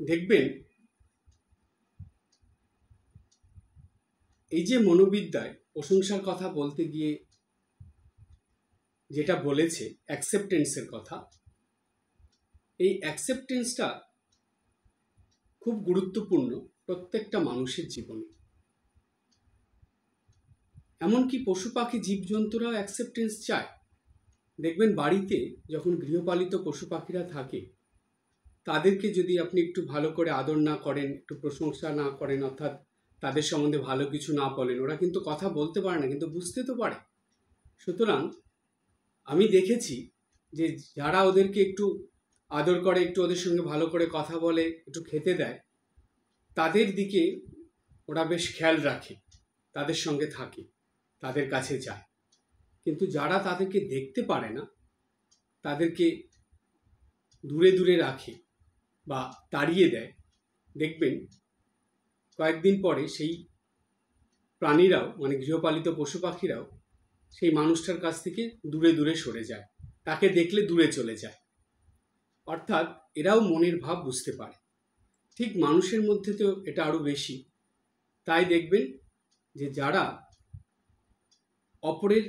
দেখবেন এই যে মনোবিদ্যায় প্রশংসার কথা বলতে গিয়ে যেটা বলেছে অ্যাকসেপ্টেন্সের কথা, এই অ্যাকসেপ্টেন্সটা খুব গুরুত্বপূর্ণ প্রত্যেকটা মানুষের জীবনে। এমনকি পশু পাখি জীবজন্তুরাও অ্যাকসেপ্টেন্স চায়। দেখবেন বাড়িতে যখন গৃহপালিত পশু পাখিরা থাকে, তাদেরকে যদি আপনি একটু ভালো করে আদর না করেন, একটু প্রশংসা না করেন, অর্থাৎ তাদের সম্বন্ধে ভালো কিছু না বলেন, ওরা কিন্তু কথা বলতে পারে না, কিন্তু বুঝতে তো পারে। সুতরাং আমি দেখেছি যে যারা ওদেরকে একটু আদর করে, একটু ওদের সঙ্গে ভালো করে কথা বলে, একটু খেতে দেয়, তাদের দিকে ওরা বেশ খেয়াল রাখে, তাদের সঙ্গে থাকে, তাদের কাছে যায়। কিন্তু যারা তাদেরকে দেখতে পারে না, তাদেরকে দূরে দূরে রাখে বা তাড়িয়ে দেয়, দেখবেন কয়েকদিন পরে সেই প্রাণীরাও, মানে গৃহপালিত পশু পাখিরাও সেই মানুষটার কাছ থেকে দূরে দূরে সরে যায়, তাকে দেখলে দূরে চলে যায়। অর্থাৎ এরাও মনের ভাব বুঝতে পারে। ঠিক মানুষের মধ্যে তো এটা আরো বেশি। তাই দেখবেন যে যারা অপরের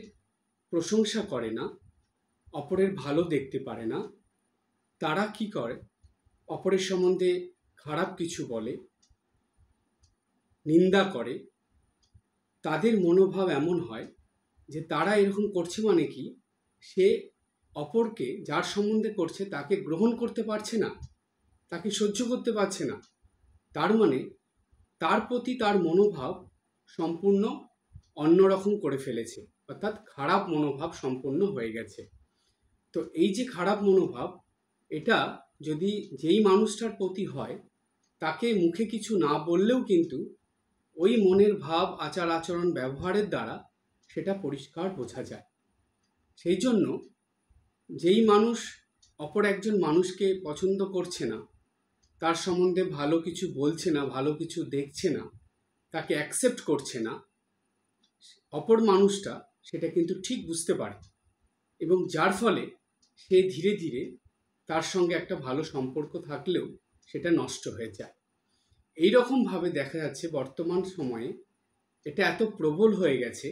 প্রশংসা করে না, অপরের ভালো দেখতে পারে না, তারা কি করে, অপরের সম্বন্ধে খারাপ কিছু বলে, নিন্দা করে, তাদের মনোভাব এমন হয় যে তারা এরকম করছে মানে কি, সে অপরকে যার সম্বন্ধে করছে তাকে গ্রহণ করতে পারছে না, তাকে সহ্য করতে পারছে না। তার মানে তার প্রতি তার মনোভাব সম্পূর্ণ অন্যরকম করে ফেলেছে, অর্থাৎ খারাপ মনোভাব সম্পূর্ণ হয়ে গেছে। তো এই যে খারাপ মনোভাব, এটা যদি যেই মানুষটার প্রতি হয়, তাকে মুখে কিছু না বললেও কিন্তু ওই মনের ভাব, আচার আচরণ, ব্যবহারের দ্বারা সেটা পরিষ্কার বোঝা যায়। সেই জন্য যেই মানুষ অপর একজন মানুষকে পছন্দ করছে না, তার সম্বন্ধে ভালো কিছু বলছে না, ভালো কিছু দেখছে না, তাকে অ্যাকসেপ্ট করছে না, অপর মানুষটা সেটা কিন্তু ঠিক বুঝতে পারে, এবং যার ফলে সে ধীরে ধীরে তার সঙ্গে একটা ভালো সম্পর্ক থাকলেও সেটা নষ্ট হয়ে যায়। এই রকমভাবে দেখা যাচ্ছে বর্তমান সময়ে এটা এত প্রবল হয়ে গেছে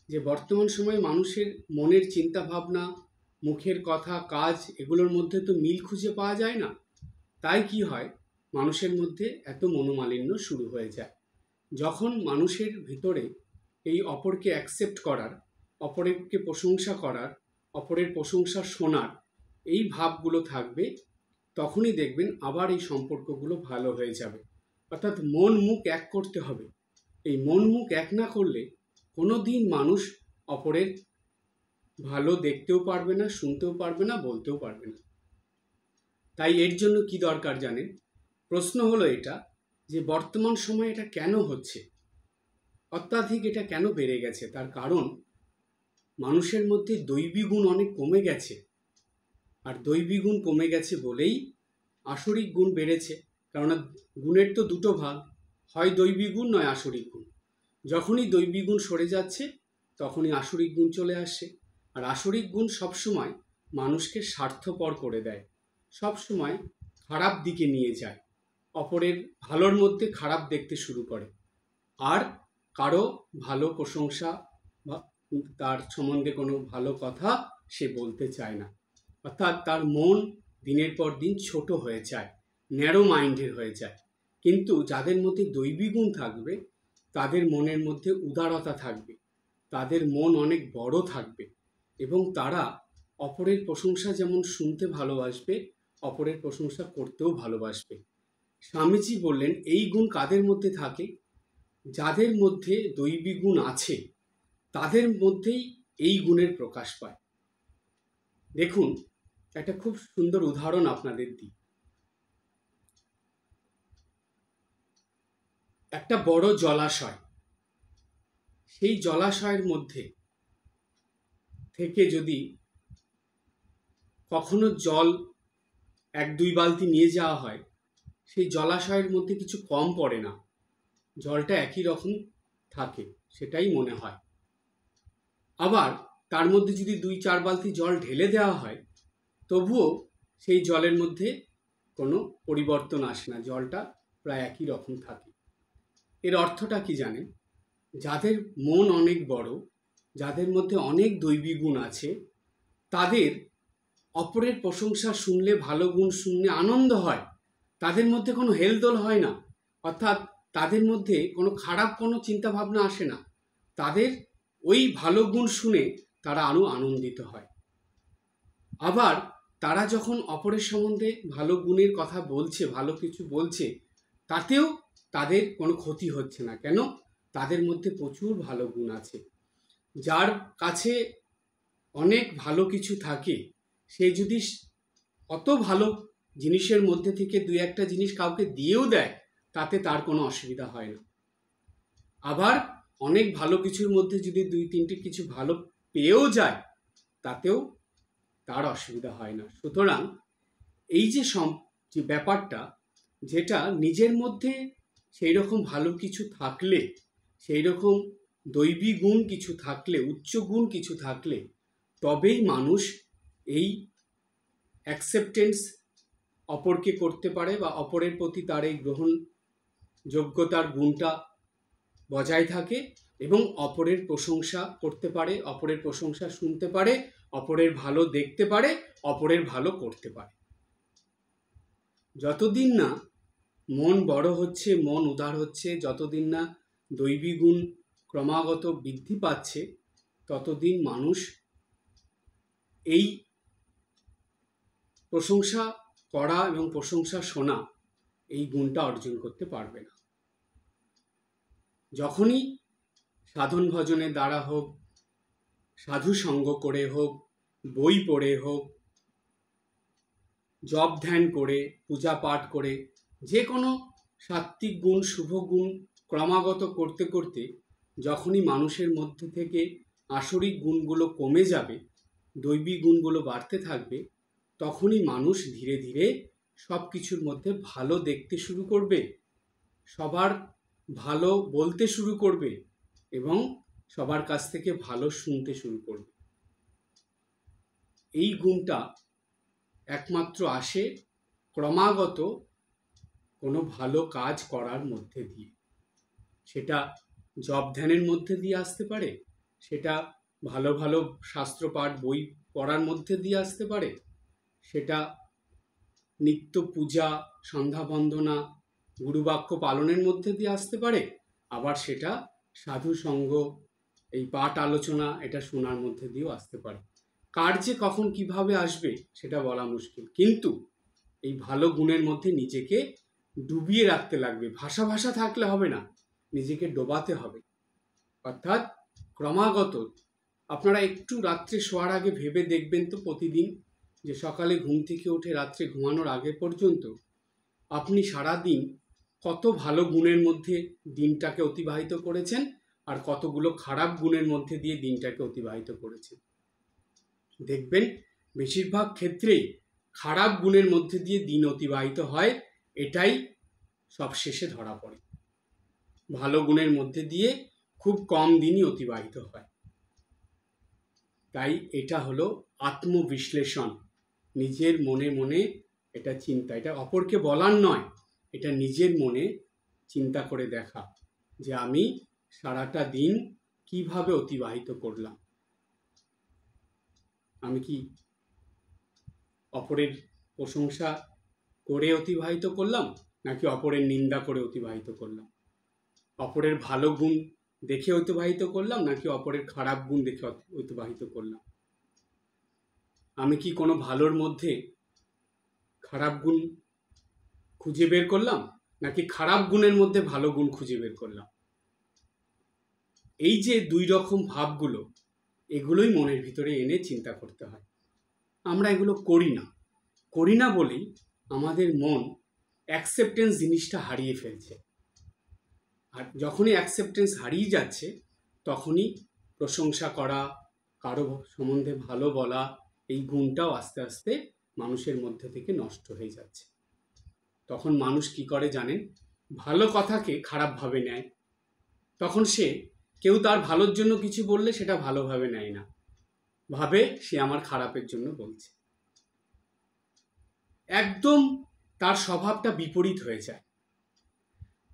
যে বর্তমান সময়ে মানুষের মনের চিন্তা ভাবনা, মুখের কথা, কাজ, এগুলোর মধ্যে তো মিল খুঁজে পাওয়া যায় না। তাই কি হয়, মানুষের মধ্যে এত মনোমালিন্য শুরু হয়ে যায়। যখন মানুষের ভিতরে এই অপরকে অ্যাকসেপ্ট করার, অপরকে প্রশংসা করার, অপরের প্রশংসা শোনার এই ভাবগুলো থাকবে, তখনই দেখবেন আবার এই সম্পর্কগুলো ভালো হয়ে যাবে। অর্থাৎ মন মুখ এক করতে হবে। এই মন মুখ এক না করলে কোনো দিন মানুষ অপরের ভালো দেখতেও পারবে না, শুনতেও পারবে না, বলতেও পারবে না। তাই এর জন্য কি দরকার জানেন? প্রশ্ন হলো এটা যে বর্তমান সময়ে এটা কেন হচ্ছে, অত্যাধিক এটা কেন বেড়ে গেছে? তার কারণ মানুষের মধ্যে দৈবী গুণ অনেক কমে গেছে। আর দৈবী গুণ কমে গেছে বলেই আসরিক গুণ বেড়েছে। কেননা গুণের তো দুটো ভাগ, হয় দৈবী গুণ নয় আসরিক গুণ। যখনই দৈবী গুণ সরে যাচ্ছে তখনই আসরিক গুণ চলে আসছে। আর আসরিক গুণ সবসময় মানুষকে স্বার্থপর করে দেয়, সবসময় খারাপ দিকে নিয়ে যায়, অপরের ভালোর মধ্যে খারাপ দেখতে শুরু করে, আর কারো ভালো প্রশংসা বা তার সম্বন্ধে কোনো ভালো কথা সে বলতে চায় না। অর্থাৎ তার মন দিনের পর দিন ছোট হয়ে যায়, ন্যারো মাইন্ডের হয়ে যায়। কিন্তু যাদের মধ্যে দৈবী গুণ থাকবে, তাদের মনের মধ্যে উদারতা থাকবে, তাদের মন অনেক বড় থাকবে, এবং তারা অপরের প্রশংসা যেমন শুনতে ভালোবাসবে, অপরের প্রশংসা করতেও ভালোবাসবে। স্বামীজি বললেন এই গুণ কাদের মধ্যে থাকে? যাদের মধ্যে দৈবী গুণ আছে তাদের মধ্যেই এই গুণের প্রকাশ পায়। দেখুন, একটা খুব সুন্দর উদাহরণ আপনাদের দিই। একটা বড় জলাশয়, সেই জলাশয়ের মধ্যে থেকে যদি কখনো জল 1-2 বালতি নিয়ে যাওয়া হয়, সেই জলাশয়ের মধ্যে কিছু কম পড়ে না, জলটা একই রকম থাকে, সেটাই মনে হয়। আবার তার মধ্যে যদি 2-4 বালতি জল ঢেলে দেওয়া হয়, তবুও সেই জলের মধ্যে কোনো পরিবর্তন আসে না, জলটা প্রায় একই রকম থাকে। এর অর্থটা কি জানেন? যাদের মন অনেক বড়, যাদের মধ্যে অনেক দৈবী গুণ আছে, তাদের অপরের প্রশংসা শুনলে, ভালো গুণ শুনলে আনন্দ হয়। তাদের মধ্যে কোনো হেলদোল হয় না, অর্থাৎ তাদের মধ্যে কোনো খারাপ কোনো চিন্তাভাবনা আসে না। তাদের ওই ভালো গুণ শুনে তারা আরও আনন্দিত হয়। আবার তারা যখন অপরের সম্বন্ধে ভালো গুণের কথা বলছে, ভালো কিছু বলছে, তাতেও তাদের কোনো ক্ষতি হচ্ছে না। কেন? তাদের মধ্যে প্রচুর ভালো গুণ আছে। যার কাছে অনেক ভালো কিছু থাকে, সে যদি অত ভালো জিনিসের মধ্যে থেকে দুই একটা জিনিস কাউকে দিয়েও দেয়, তাতে তার কোনো অসুবিধা হয় না। আবার অনেক ভালো কিছুর মধ্যে যদি দুই তিনটে কিছু ভালো পেয়েও যায়, তাতেও তার অসুবিধা হয় না। সুতরাং এই যে ব্যাপারটা, যেটা নিজের মধ্যে সেই রকম ভালো কিছু থাকলে, সেই রকম দৈবী গুণ কিছু থাকলে, উচ্চ গুণ কিছু থাকলে, তবেই মানুষ এই অ্যাকসেপ্টেন্স অপরকে করতে পারে, বা অপরের প্রতি তার এই গ্রহণযোগ্যতার গুণটা বজায় থাকে, এবং অপরের প্রশংসা করতে পারে, অপরের প্রশংসা শুনতে পারে, অপরের ভালো দেখতে পারে, অপরের ভালো করতে পারে। যতদিন না মন বড় হচ্ছে, মন উদার হচ্ছে, যতদিন না দৈবী গুণ ক্রমাগত বৃদ্ধি পাচ্ছে, ততদিন মানুষ এই প্রশংসা করা এবং প্রশংসা শোনা, এই গুণটা অর্জন করতে পারবে না। যখনই সাধন ভজনের দ্বারা হোক, সাধু সঙ্গ করে হোক, বই পড়ে হোক, জপ ধ্যান করে, পূজা পাঠ করে, যে কোনো সাত্ত্বিক গুণ, শুভ গুণ ক্রমাগত করতে করতে যখনই মানুষের মধ্যে থেকে আসরিক গুণগুলো কমে যাবে, দৈবিক গুণগুলো বাড়তে থাকবে, তখনই মানুষ ধীরে ধীরে সব কিছুর মধ্যে ভালো দেখতে শুরু করবে, সবার ভালো বলতে শুরু করবে, এবং সবার কাছ থেকে ভালো শুনতে শুরু করবে। এই গুণটা একমাত্র আসে ক্রমাগত কোনো ভালো কাজ করার মধ্যে দিয়ে। সেটা জপ ধ্যানের মধ্যে দিয়ে আসতে পারে, সেটা ভালো ভালো শাস্ত্রপাঠ বই পড়ার মধ্যে দিয়ে আসতে পারে, সেটা নিত্য পূজা, সন্ধ্যা বন্দনা, গুরুবাক্য পালনের মধ্যে দিয়ে আসতে পারে, আবার সেটা সাধু সঙ্গ, এই পাঠ আলোচনা, এটা শোনার মধ্যে দিয়েও আসতে পারে। কার যে কখন কিভাবে আসবে সেটা বলা মুশকিল, কিন্তু এই ভালো গুণের মধ্যে নিজেকে ডুবিয়ে রাখতে লাগবে। ভাষা ভাষা থাকলে হবে না, নিজেকে ডোবাতে হবে। অর্থাৎ ক্রমাগত আপনারা একটু রাত্রে শোয়ার আগে ভেবে দেখবেন তো প্রতিদিন, যে সকালে ঘুম থেকে উঠে রাত্রে ঘুমানোর আগে পর্যন্ত আপনি সারাদিন কত ভালো গুণের মধ্যে দিনটাকে অতিবাহিত করেছেন, আর কতগুলো খারাপ গুণের মধ্যে দিয়ে দিনটাকে অতিবাহিত করেছেন। দেখবেন বেশিরভাগ ক্ষেত্রেই খারাপ গুণের মধ্যে দিয়ে দিন অতিবাহিত হয়, এটাই সবশেষে ধরা পড়ে। ভালো গুণের মধ্যে দিয়ে খুব কম দিনই অতিবাহিত হয়। তাই এটা হলো আত্মবিশ্লেষণ, নিজের মনে মনে এটা চিন্তা, এটা অপরকে বলার নয়, এটা নিজের মনে চিন্তা করে দেখা, যে আমি সারাটা দিন কিভাবে অতিবাহিত করলাম। আমি কি অপরের প্রশংসা করে অতিবাহিত করলাম, নাকি অপরের নিন্দা করে অতিবাহিত করলাম? অপরের ভালো গুণ দেখে অতিবাহিত করলাম, নাকি অপরের খারাপ গুণ দেখে অতিবাহিত করলাম? আমি কি কোনো ভালোর মধ্যে খারাপ গুণ খুঁজে বের করলাম, নাকি খারাপ গুণের মধ্যে ভালো গুণ খুঁজে বের করলাম? এই যে দুই রকম ভাবগুলো, এগুলোই মনের ভিতরে এনে চিন্তা করতে হয়। আমরা এগুলো করি না বলেই আমাদের মন অ্যাকসেপ্টেন্স জিনিসটা হারিয়ে ফেলছে। আর যখনই অ্যাকসেপ্টেন্স হারিয়ে যাচ্ছে, তখনই প্রশংসা করা, কারো সম্বন্ধে ভালো বলা, এই গুণটাও আস্তে আস্তে মানুষের মধ্যে থেকে নষ্ট হয়ে যাচ্ছে। তখন মানুষ কি করে জানেন? ভালো কথাকে খারাপভাবে নেয়। তখন সে কেউ তার ভালোর জন্য কিছু বললে সেটা ভালোভাবে নেয় না, ভাবে সে আমার খারাপের জন্য বলছে। একদম তার স্বভাবটা বিপরীত হয়ে যায়।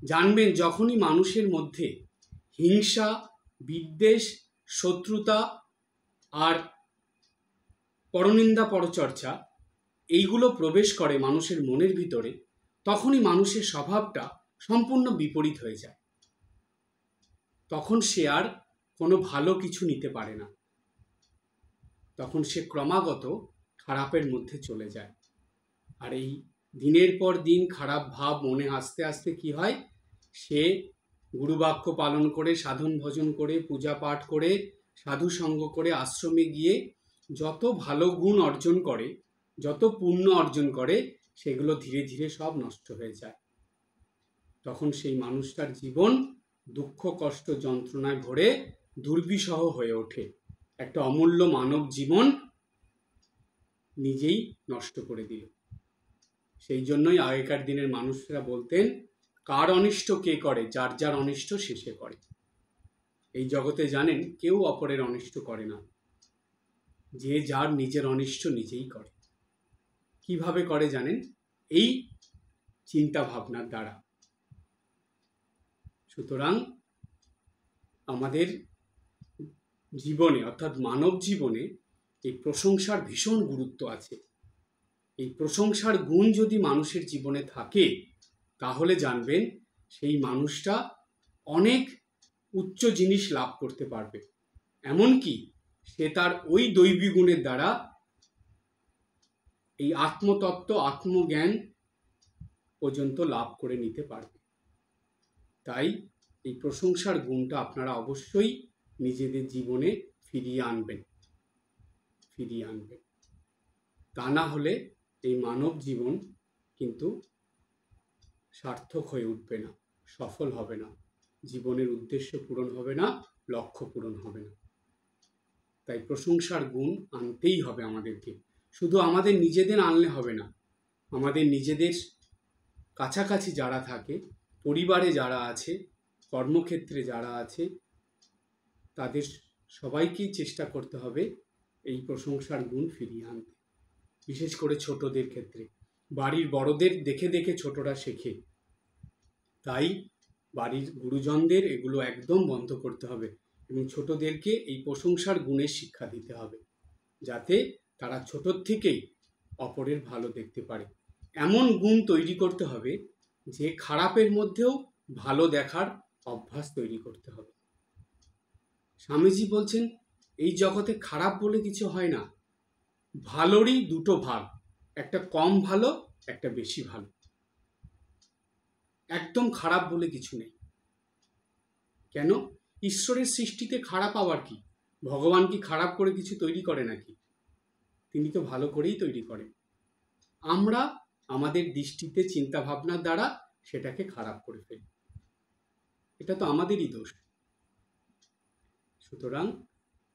জানবেন যখনই মানুষের মধ্যে হিংসা, বিদ্বেষ, শত্রুতা আর পরনিন্দা পরচর্চা এইগুলো প্রবেশ করে মানুষের মনের ভিতরে, তখনই মানুষের স্বভাবটা সম্পূর্ণ বিপরীত হয়ে যায়। তখন সে আর কোনো ভালো কিছু নিতে পারে না, তখন সে ক্রমাগত খারাপের মধ্যে চলে যায়। আর এই দিনের পর দিন খারাপ ভাব মনে আস্তে আস্তে কি হয়, সে গুরুবাক্য পালন করে, সাধন ভজন করে, পূজা পাঠ করে, সাধু সঙ্গ করে, আশ্রমে গিয়ে যত ভালো গুণ অর্জন করে, যত পুণ্য অর্জন করে, সেগুলো ধীরে ধীরে সব নষ্ট হয়ে যায়। তখন সেই মানুষটার জীবন দুঃখ, কষ্ট, যন্ত্রণায় ভরে দুর্বিষহ হয়ে ওঠে। একটা অমূল্য মানব জীবন নিজেই নষ্ট করে দিল। সেই জন্যই আগেকার দিনের মানুষরা বলতেন, কার অনিষ্ট কে করে, যার যার অনিষ্ট শেষে করে। এই জগতে জানেন কেউ অপরের অনিষ্ট করে না, যে যার নিজের অনিষ্ট নিজেই করে। কিভাবে করে জানেন? এই চিন্তা ভাবনার দ্বারা। সুতরাং আমাদের জীবনে অর্থাৎ মানব জীবনে এই প্রশংসার ভীষণ গুরুত্ব আছে। এই প্রশংসার গুণ যদি মানুষের জীবনে থাকে, তাহলে জানবেন সেই মানুষটা অনেক উচ্চ জিনিস লাভ করতে পারবে। এমনকি সে তার ওই দৈবী গুণের দ্বারা এই আত্মতত্ত্ব, আত্মজ্ঞান পর্যন্ত লাভ করে নিতে পারবে। তাই এই প্রশংসার গুণটা আপনারা অবশ্যই নিজেদের জীবনে ফিরিয়ে আনবেন। তা না হলে এই মানব জীবন কিন্তু সার্থক হয়ে উঠবে না, সফল হবে না, জীবনের উদ্দেশ্য পূরণ হবে না, লক্ষ্য পূরণ হবে না। তাই প্রশংসার গুণ আনতেই হবে আমাদেরকে। শুধু আমাদের নিজেদের আনলে হবে না, আমাদের নিজেদের কাছাকাছি যারা থাকে, পরিবারে যারা আছে, কর্মক্ষেত্রে যারা আছে, তাদের সবাইকেই চেষ্টা করতে হবে এই প্রশংসার গুণ ফিরিয়ে আনতে। বিশেষ করে ছোটদের ক্ষেত্রে, বাড়ির বড়দের দেখে দেখে ছোটরা শেখে। তাই বাড়ির গুরুজনদের এগুলো একদম বন্ধ করতে হবে এবং ছোটদেরকে এই প্রশংসার গুণের শিক্ষা দিতে হবে, যাতে তারা ছোটোর থেকেই অপরের ভালো দেখতে পারে। এমন গুণ তৈরি করতে হবে যে খারাপের মধ্যেও ভালো দেখার অভ্যাস তৈরি করতে হবে। স্বামীজি বলছেন, এই জগতে খারাপ বলে কিছু হয় না, ভালোরই দুটো ভাগ, একটা কম ভালো, একটা বেশি ভালো। একদম খারাপ বলে কিছু নেই। কেন? ঈশ্বরের সৃষ্টিতে খারাপ আবার কি? ভগবান কি খারাপ করে কিছু তৈরি করে নাকি? তিনি তো ভালো করেই তৈরি করেন। আমরা আমাদের দৃষ্টিতে, চিন্তা ভাবনার দ্বারা সেটাকে খারাপ করে ফেলি। এটা তো আমাদেরই দোষ। সুতরাং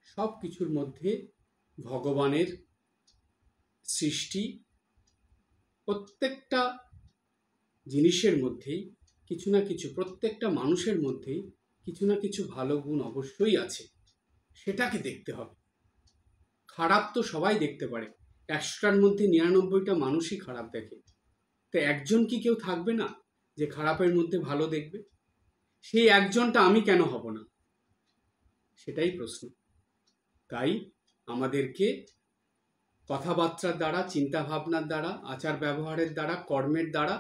সব কিছুর মধ্যে ভগবানের সৃষ্টি, প্রত্যেকটা জিনিসের মধ্যেই কিছু না কিছু, প্রত্যেকটা মানুষের মধ্যেই কিছু না কিছু ভালো গুণ অবশ্যই আছে, সেটাকে দেখতে হবে। খারাপ তো সবাই দেখতে পারে, 100টার মধ্যে 99টা মানুষই খারাপ দেখে। তো একজন কি কেউ থাকবে না যে খারাপের মধ্যে ভালো দেখবে? সেই একজনটা আমি কেন হব না? সেটাই প্রশ্ন। তাই আমাদেরকে কথাবার্তার দ্বারা, চিন্তা ভাবনার দ্বারা, আচার ব্যবহারের দ্বারা, কর্মের দ্বারা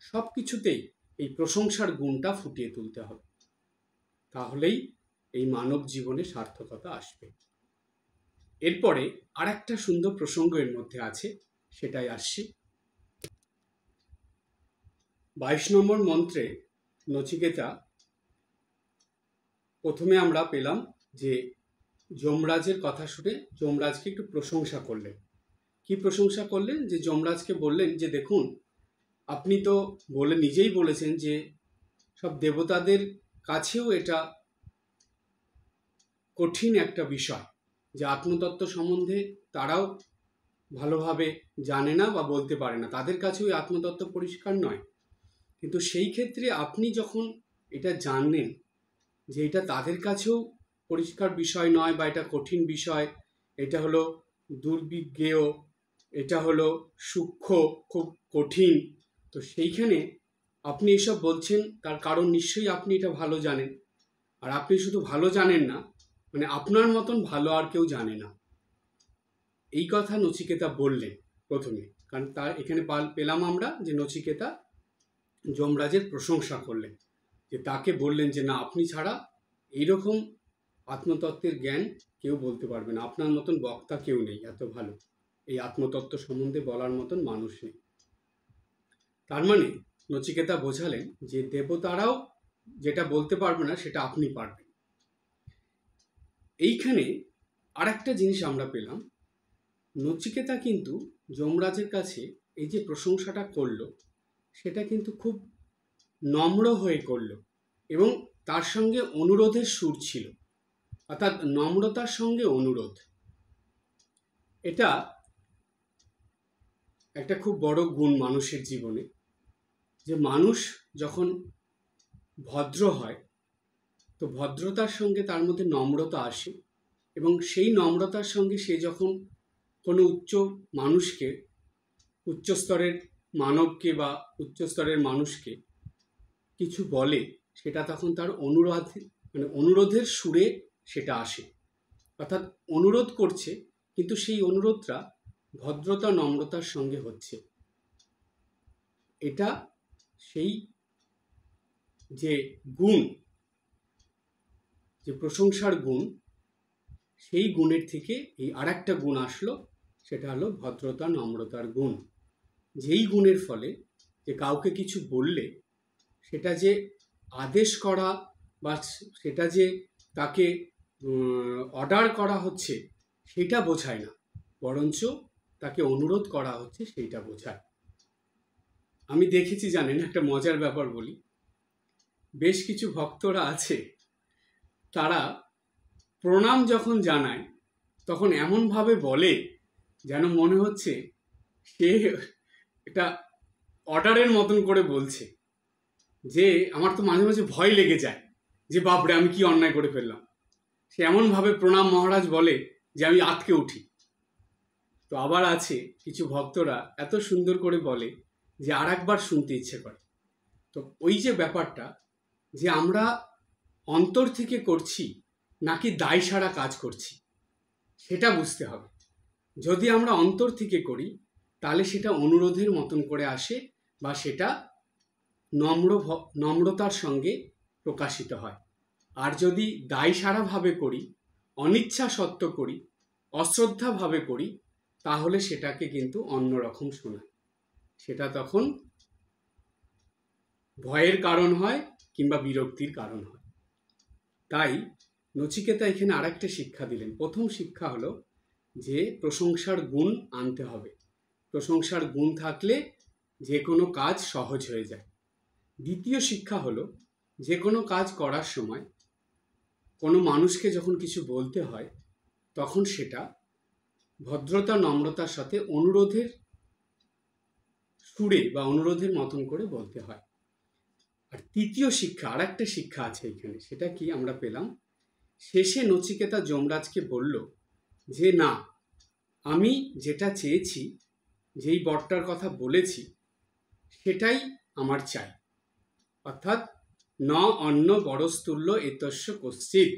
সব কিছুতেই এই প্রশংসার গুণটা ফুটিয়ে তুলতে হবে। তাহলেই এই মানব জীবনে সার্থকতা আসবে। এরপরে আর একটা সুন্দর প্রসঙ্গ এর মধ্যে আছে, সেটাই আসছি। 22 নম্বর মন্ত্রে নচিকেতা প্রথমে আমরা পেলাম যে যমরাজের কথা শুনে যমরাজকে একটু প্রশংসা করলেন। কি প্রশংসা করলেন? যে যমরাজকে বললেন যে দেখুন, আপনি তো নিজেই বলেছেন যে সব দেবতাদের কাছেও এটা কঠিন একটা বিষয়, যে আত্মতত্ত্ব সম্বন্ধে তারাও ভালোভাবে জানে না বা বলতে পারে না, তাদের কাছেও আত্মতত্ত্ব পরিষ্কার নয়। কিন্তু সেই ক্ষেত্রে আপনি যখন এটা জানলেন যে এটা তাদের কাছেও পরিষ্কার বিষয় নয় বা এটা কঠিন বিষয়, এটা হলো দুর্বিজ্ঞেয়, এটা হলো সূক্ষ্ম, খুব কঠিন, তো সেইখানে আপনি এসব বলছেন, তার কারণ নিশ্চয়ই আপনি এটা ভালো জানেন। আর আপনি শুধু ভালো জানেন না, মানে আপনার মতন ভালো আর কেউ জানে না। এই কথা নচিকেতা বললেন প্রথমে, কারণ তার এখানে পেলাম আমরা যে নচিকেতা যমরাজের প্রশংসা করলেন, যে তাকে বললেন যে না, আপনি ছাড়া এইরকম আত্মতত্ত্বের জ্ঞান কেউ বলতে পারবে না, আপনার মতন বক্তা কেউ নেই এত ভালো, এই আত্মতত্ত্ব সম্বন্ধে বলার মতন মানুষ নেই। তার মানে নচিকেতা বোঝালেন যে দেবতারাও যেটা বলতে পারবে না সেটা আপনি পারবেন। এইখানে আর একটা জিনিস আমরা পেলাম, নচিকেতা কিন্তু যমরাজের কাছে এই যে প্রশংসাটা করলো সেটা কিন্তু খুব নম্র হয়ে করলো, এবং তার সঙ্গে অনুরোধের সুর ছিল, অর্থাৎ নম্রতার সঙ্গে অনুরোধ। এটা একটা খুব বড় গুণ মানুষের জীবনে, যে মানুষ যখন ভদ্র হয় তো ভদ্রতার সঙ্গে তার মধ্যে নম্রতা আসে, এবং সেই নম্রতার সঙ্গে সে যখন কোনো মানুষকে, উচ্চস্তরের মানবকে বা উচ্চস্তরের মানুষকে কিছু বলে, সেটা তখন তার অনুরোধের সুরে সেটা আসে। অর্থাৎ অনুরোধ করছে, কিন্তু সেই অনুরোধটা ভদ্রতা নম্রতার সঙ্গে হচ্ছে। এটা সেই যে গুণ, যে প্রশংসার গুণ, সেই গুণের থেকে এই আর একটা গুণ আসলো, সেটা হলো ভদ্রতা নম্রতার গুণ। যেই গুণের ফলে যে কাউকে কিছু বললে সেটা যে আদেশ করা বা সেটা যে তাকে অর্ডার করা হচ্ছে সেটা বোঝায় না, বরঞ্চ তাকে অনুরোধ করা হচ্ছে সেইটা বোঝায়। আমি দেখেছি, জানেন, একটা মজার ব্যাপার বলি, বেশ কিছু ভক্তরা আছে, তারা প্রণাম যখন জানায় তখন এমনভাবে বলে যেন মনে হচ্ছে সে এটা অর্ডারের মতন করে বলছে, যে আমার তো মাঝে মাঝে ভয় লেগে যায় যে বাপরে আমি কি অন্যায় করে ফেললাম। সে এমনভাবে প্রণাম মহারাজ বলে যে আমি আটকে উঠি। তো আবার আছে কিছু ভক্তরা এত সুন্দর করে বলে যে আর একবার শুনতে ইচ্ছে করে। তো ওই যে ব্যাপারটা, যে আমরা অন্তর থেকে করছি নাকি দায় সারা কাজ করছি, সেটা বুঝতে হবে। যদি আমরা অন্তর থেকে করি তাহলে সেটা অনুরোধের মতন করে আসে, বা সেটা নম্রতার সঙ্গে প্রকাশিত হয়। আর যদি দায় সারাভাবে করি, অনিচ্ছা সত্ত্ব করি, অশ্রদ্ধাভাবে করি, তাহলে সেটাকে কিন্তু অন্যরকম শোনায়। সেটা তখন ভয়ের কারণ হয় কিংবা বিরক্তির কারণ হয়। তাই নচিকেতা এখানে আর একটা শিক্ষা দিলেন। প্রথম শিক্ষা হলো যে প্রশংসার গুণ আনতে হবে। প্রশংসার গুণ থাকলে যে কোনো কাজ সহজ হয়ে যায়। দ্বিতীয় শিক্ষা হলো যে কোনো কাজ করার সময় কোনো মানুষকে যখন কিছু বলতে হয় তখন সেটা ভদ্রতা নম্রতার সাথে অনুরোধের সুরে বা অনুরোধের মতন করে বলতে হয়। আর তৃতীয় শিক্ষা, আর একটা শিক্ষা আছে এখানে, সেটা কি আমরা পেলাম, শেষে নচিকেতা যমরাজকে বলল যে না, আমি যেটা চেয়েছি, যেই বরটার কথা বলেছি, সেটাই আমার চাই। অর্থাৎ ন অন্য বরস্তুল্য এতস্য কশ্চিৎ।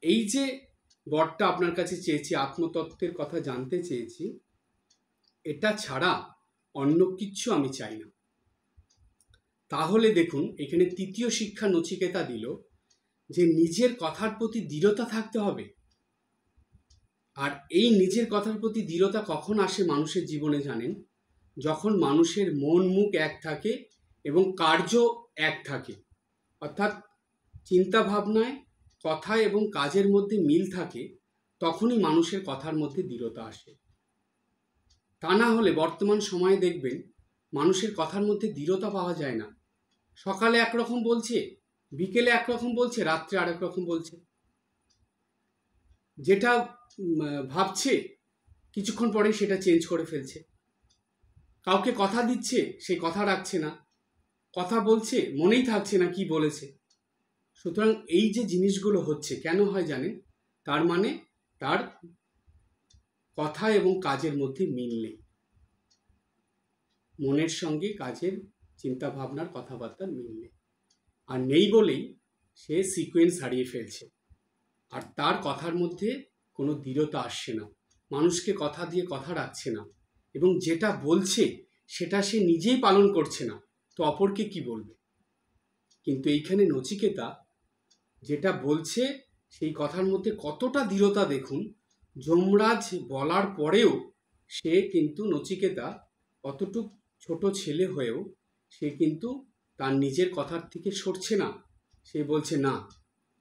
এই যে বরটা আপনার কাছে চেয়েছি, আত্মতত্ত্বের কথা জানতে চেয়েছি, এটা ছাড়া অন্য কিচ্ছু আমি চাই না। তাহলে দেখুন, এখানে তৃতীয় শিক্ষা নচিকেতা দিল যে নিজের কথার প্রতি দৃঢ়তা থাকতে হবে। আর এই নিজের কথার প্রতি দৃঢ়তা কখন আসে মানুষের জীবনে জানেন? যখন মানুষের মন মুখ এক থাকে এবং কার্য এক থাকে, অর্থাৎ চিন্তা ভাবনায়, কথা এবং কাজের মধ্যে মিল থাকে, তখনই মানুষের কথার মধ্যে দৃঢ়তা আসে। তা না হলে বর্তমান সময়ে দেখবেন মানুষের কথার মধ্যে দৃঢ়তা পাওয়া যায় না। সকালে একরকম বলছে, বিকেলে একরকম বলছে, রাত্রে আরেক রকম বলছে। যেটা ভাবছে কিছুক্ষণ পরে সেটা চেঞ্জ করে ফেলছে। কাউকে কথা দিচ্ছে, সেই কথা রাখছে না, কথা বলছে মনেই থাকছে না কি বলেছে। সুতরাং এই যে জিনিসগুলো হচ্ছে, কেন হয় জানেন? তার মানে তার কথা এবং কাজের মধ্যে মিল নেই। মনের সঙ্গে কাজের চিন্তা ভাবনার কথাবার্তার মিল নেই। আর নেই বলেই সে সিকোয়েন্স হারিয়ে ফেলছে। আর তার কথার মধ্যে কোনো দৃঢ়তা আসছে না, মানুষকে কথা দিয়ে কথা রাখছে না, এবং যেটা বলছে সেটা সে নিজেই পালন করছে না, তো অপরকে কি বলবে? কিন্তু এইখানে নচিকেতা যেটা বলছে সেই কথার মধ্যে কতটা দৃঢ়তা দেখুন। যমরাজ বলার পরেও সে কিন্তু, নচিকেতা কতটুক ছোট ছেলে হয়েও সে কিন্তু তার নিজের কথার থেকে সরছে না। সে বলছে, না,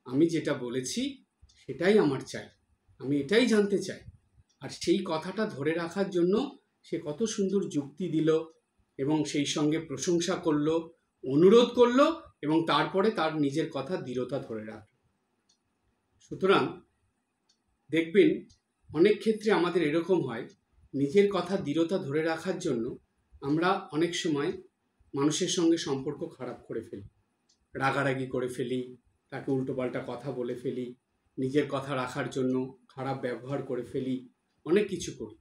আমি যেটা বলেছি সেটাই আমার চাই, আমি এটাই জানতে চাই। আর সেই কথাটা ধরে রাখার জন্য সে কত সুন্দর যুক্তি দিল, এবং সেই সঙ্গে প্রশংসা করলো, অনুরোধ করলো, এবং তারপরে তার নিজের কথা দৃঢ়তা ধরে রাখল। সুতরাং দেখবেন অনেক ক্ষেত্রে আমাদের এরকম হয়, নিজের কথা দৃঢ়তা ধরে রাখার জন্য আমরা অনেক সময় মানুষের সঙ্গে সম্পর্ক খারাপ করে ফেলি, রাগারাগি করে ফেলি, তাকে উল্টোপাল্টা কথা বলে ফেলি, নিজের কথা রাখার জন্য খারাপ ব্যবহার করে ফেলি, অনেক কিছু করি।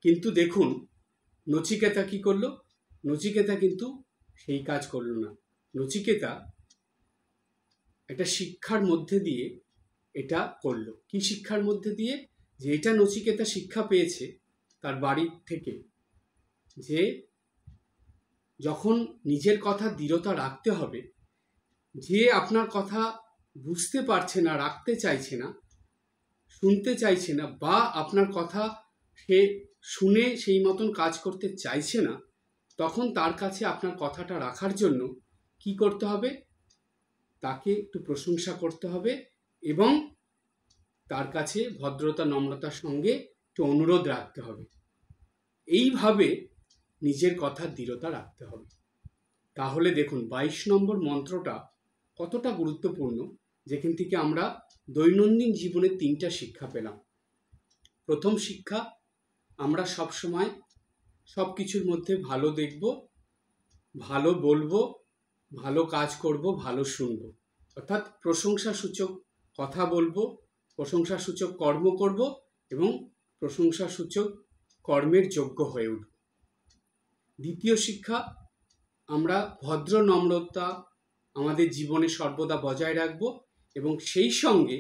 কিন্তু দেখুন নচিকেতা কি করলো? নচিকেতা কিন্তু সেই কাজ করলো না। নচিকেতা একটা শিক্ষার মধ্যে দিয়ে এটা করলো। কি শিক্ষার মধ্যে দিয়ে? যে এটা নচিকেতা শিক্ষা পেয়েছে তার বাড়ির থেকে, যে যখন নিজের কথা দৃঢ়তা রাখতে হবে, যে আপনার কথা বুঝতে পারছে না, রাখতে চাইছে না, শুনতে চাইছে না, বা আপনার কথা সে শুনে সেই মতন কাজ করতে চাইছে না, তখন তার কাছে আপনার কথাটা রাখার জন্য কি করতে হবে? তাকে একটু প্রশংসা করতে হবে, এবং তার কাছে ভদ্রতা নম্রতার সঙ্গে একটু অনুরোধ রাখতে হবে। এইভাবে নিজের কথার দৃঢ়তা রাখতে হবে। তাহলে দেখুন 22 নম্বর মন্ত্রটা কতটা গুরুত্বপূর্ণ, যেখান থেকে আমরা দৈনন্দিন জীবনে 3টা শিক্ষা পেলাম। প্রথম শিক্ষা, আমরা সব সময় সব কিছুর মধ্যে ভালো দেখব, ভালো বলবো, ভালো কাজ করব, ভালো শুনব। অর্থাৎ প্রশংসাসূচক কথা বলবো, প্রশংসাসূচক কর্ম করব, এবং প্রশংসাসূচক কর্মের যোগ্য হয়ে উঠব। দ্বিতীয় শিক্ষা, আমরা ভদ্র নম্রতা আমাদের জীবনে সর্বদা বজায় রাখব, এবং সেই সঙ্গে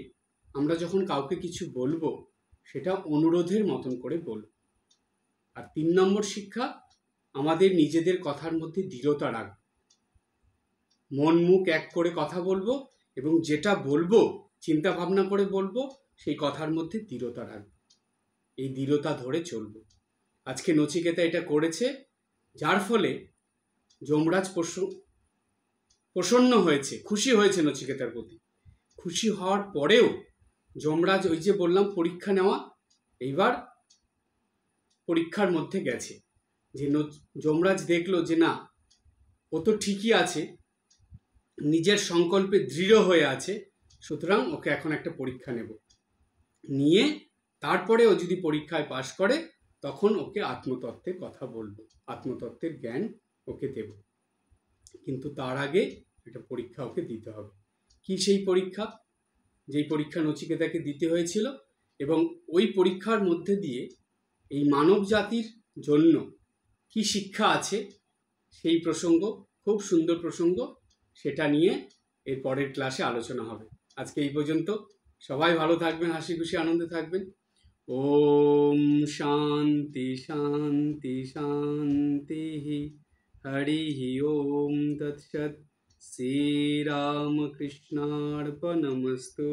আমরা যখন কাউকে কিছু বলবো সেটা অনুরোধের মতন করে বলব। আর 3 নম্বর শিক্ষা, আমাদের নিজেদের কথার মধ্যে দৃঢ়তা রাখব, মন মুখ এক করে কথা বলবো, এবং যেটা বলবো চিন্তা ভাবনা করে বলবো, সেই কথার মধ্যে দৃঢ়তা রাখব, এই দৃঢ়তা ধরে চলব। আজকে নচিকেতা এটা করেছে, যার ফলে যমরাজ প্রসন্ন হয়েছে, খুশি হয়েছে নচিকেতার প্রতি। খুশি হওয়ার পরেও যমরাজ, ওই যে বললাম পরীক্ষা নেওয়া, এইবার পরীক্ষার মধ্যে গেছে। যে যমরাজ দেখলো যে না, ও তো ঠিকই আছে, নিজের সংকল্পে দৃঢ় হয়ে আছে, সুতরাং ওকে এখন একটা পরীক্ষা নেব, নিয়ে তারপরে ও যদি পরীক্ষায় পাশ করে তখন ওকে আত্মতত্ত্বের কথা বলবো, আত্মতত্ত্বের জ্ঞান ওকে দেব। কিন্তু তার আগে একটা পরীক্ষা ওকে দিতে হবে। কি সেই পরীক্ষা? যেই পরীক্ষা নচিকেতাকে দিতে হয়েছিল, এবং ওই পরীক্ষার মধ্যে দিয়ে এই মানব জাতির জন্য কি শিক্ষা আছে সেই প্রসঙ্গ, খুব সুন্দর প্রসঙ্গ, সেটা নিয়ে এর পরের ক্লাসে আলোচনা হবে। আজকে এই পর্যন্ত। সবাই ভালো থাকবেন, হাসি খুশি আনন্দে থাকবেন। ওম শান্তি শান্তি শান্তি। হরি ওম তৎসৎ। শ্রীরামকৃষ্ণার্পণমস্তু।